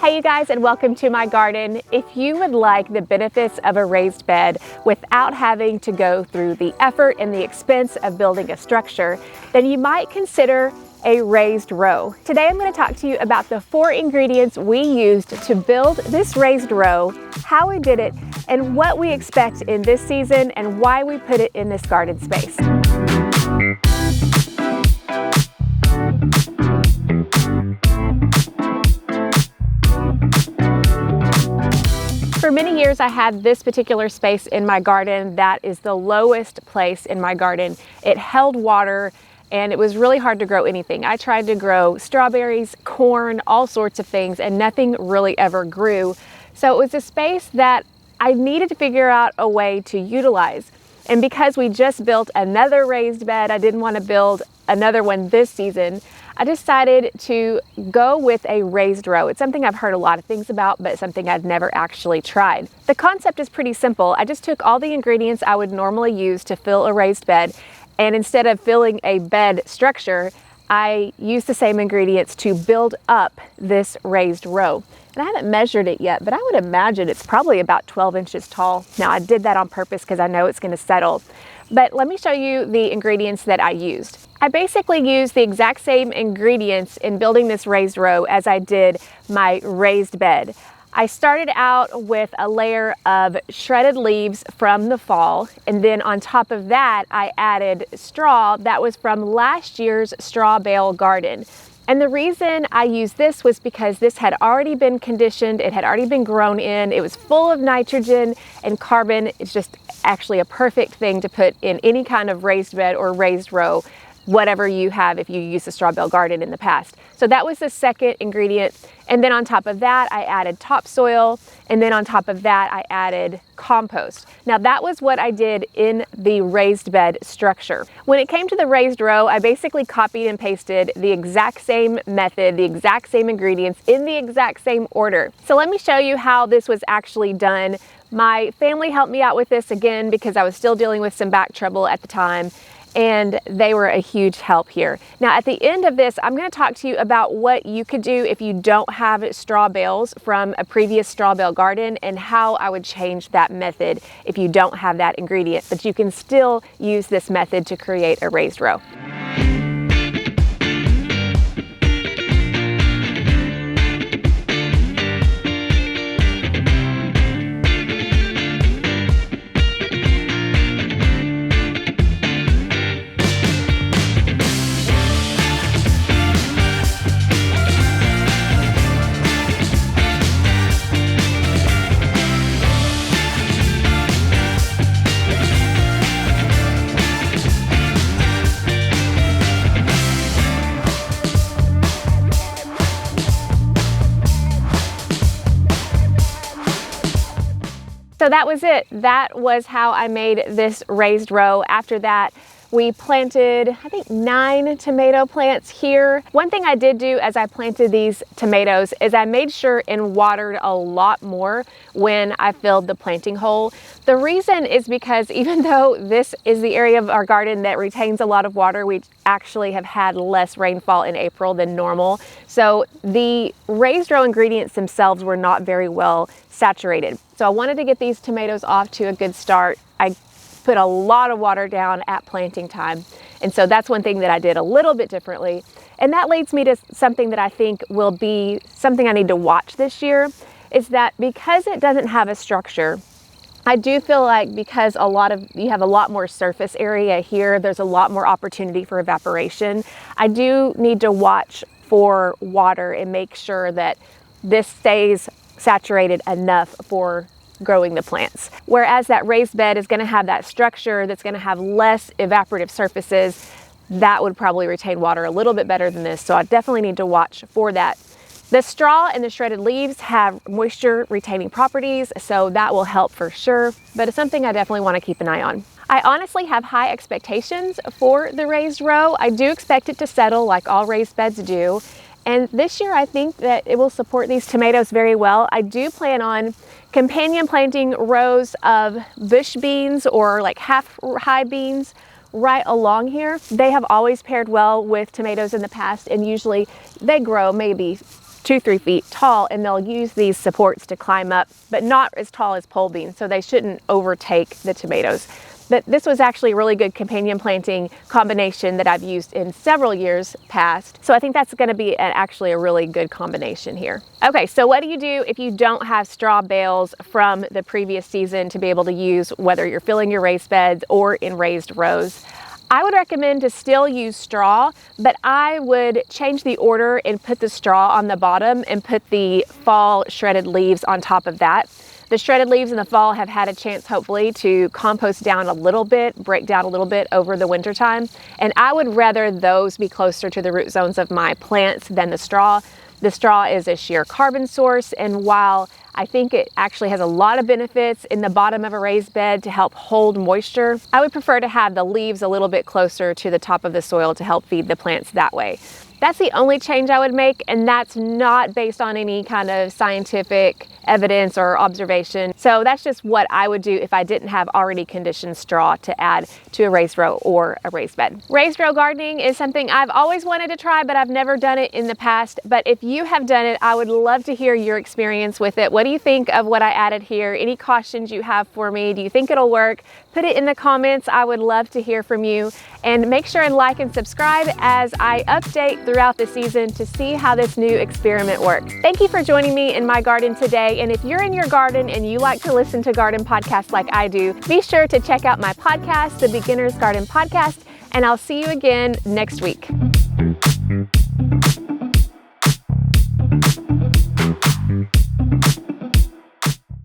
Hey you guys, and welcome to my garden. If you would like the benefits of a raised bed without having to go through the effort and the expense of building a structure, then you might consider a raised row. Today I'm going to talk to you about the 4 ingredients we used to build this raised row, how we did it, and what we expect in this season and why we put it in this garden space. For many years, I had this particular space in my garden that is the lowest place in my garden. It held water and it was really hard to grow anything. I tried to grow strawberries, corn, all sorts of things, and nothing really ever grew. So it was a space that I needed to figure out a way to utilize. And because we just built another raised bed, I didn't want to build another one this season. I decided to go with a raised row. It's something I've heard a lot of things about, but something I'd never actually tried. The concept is pretty simple. I just took all the ingredients I would normally use to fill a raised bed, and instead of filling a bed structure, I used the same ingredients to build up this raised row. And I haven't measured it yet, but I would imagine it's probably about 12 inches tall. Now, I did that on purpose because I know it's going to settle. But let me show you the ingredients that I used. I basically used the exact same ingredients in building this raised row as I did my raised bed. I started out with a layer of shredded leaves from the fall, and then on top of that, I added straw that was from last year's straw bale garden. And the reason I used this was because this had already been conditioned, it had already been grown in, it was full of nitrogen and carbon. It's just actually a perfect thing to put in any kind of raised bed or raised row, whatever you have if you used the straw bale garden in the past. So that was the second ingredient. And then on top of that, I added topsoil. And then on top of that, I added compost. Now that was what I did in the raised bed structure. When it came to the raised row, I basically copied and pasted the exact same method, the exact same ingredients in the exact same order. So let me show you how this was actually done. My family helped me out with this again because I was still dealing with some back trouble at the time, and they were a huge help here. Now at the end of this, I'm going to talk to you about what you could do if you don't have straw bales from a previous straw bale garden and how I would change that method if you don't have that ingredient, but you can still use this method to create a raised row. So that was it. That was how I made this raised row. After that, we planted, I think, 9 tomato plants here. One thing I did do as I planted these tomatoes is I made sure and watered a lot more when I filled the planting hole. The reason is because even though this is the area of our garden that retains a lot of water, we actually have had less rainfall in April than normal. So the raised row ingredients themselves were not very well saturated. So I wanted to get these tomatoes off to a good start. I put a lot of water down at planting time. And so that's one thing that I did a little bit differently. And that leads me to something that I think will be something I need to watch this year, is that because it doesn't have a structure, I do feel like because you have a lot more surface area here, there's a lot more opportunity for evaporation. I do need to watch for water and make sure that this stays saturated enough for growing the plants. Whereas that raised bed is going to have that structure that's going to have less evaporative surfaces, that would probably retain water a little bit better than this. So I definitely need to watch for that. The straw and the shredded leaves have moisture retaining properties, so that will help for sure, but it's something I definitely want to keep an eye on. I honestly have high expectations for the raised row. I do expect it to settle like all raised beds do. And this year I think that it will support these tomatoes very well. I do plan on companion planting rows of bush beans or like half high beans right along here. They have always paired well with tomatoes in the past, and usually they grow maybe 2-3 feet tall, and they'll use these supports to climb up, but not as tall as pole beans, so they shouldn't overtake the tomatoes. But this was actually a really good companion planting combination that I've used in several years past. So I think that's going to be actually a really good combination here. Okay, so what do you do if you don't have straw bales from the previous season to be able to use, whether you're filling your raised beds or in raised rows? I would recommend to still use straw, but I would change the order and put the straw on the bottom and put the fall shredded leaves on top of that. The shredded leaves in the fall have had a chance, hopefully, to compost down a little bit, break down a little bit over the winter time. And I would rather those be closer to the root zones of my plants than the straw. The straw is a sheer carbon source, and while I think it actually has a lot of benefits in the bottom of a raised bed to help hold moisture, I would prefer to have the leaves a little bit closer to the top of the soil to help feed the plants that way. That's the only change I would make, and that's not based on any kind of scientific evidence or observation. So that's just what I would do if I didn't have already conditioned straw to add to a raised row or a raised bed. Raised row gardening is something I've always wanted to try, but I've never done it in the past. But if you have done it, I would love to hear your experience with it. What do you think of what I added here? Any cautions you have for me? Do you think it'll work? Put it in the comments. I would love to hear from you. And make sure and like and subscribe as I update throughout the season to see how this new experiment works. Thank you for joining me in my garden today. And if you're in your garden and you like to listen to garden podcasts like I do, be sure to check out my podcast, the Beginner's Garden Podcast, and I'll see you again next week.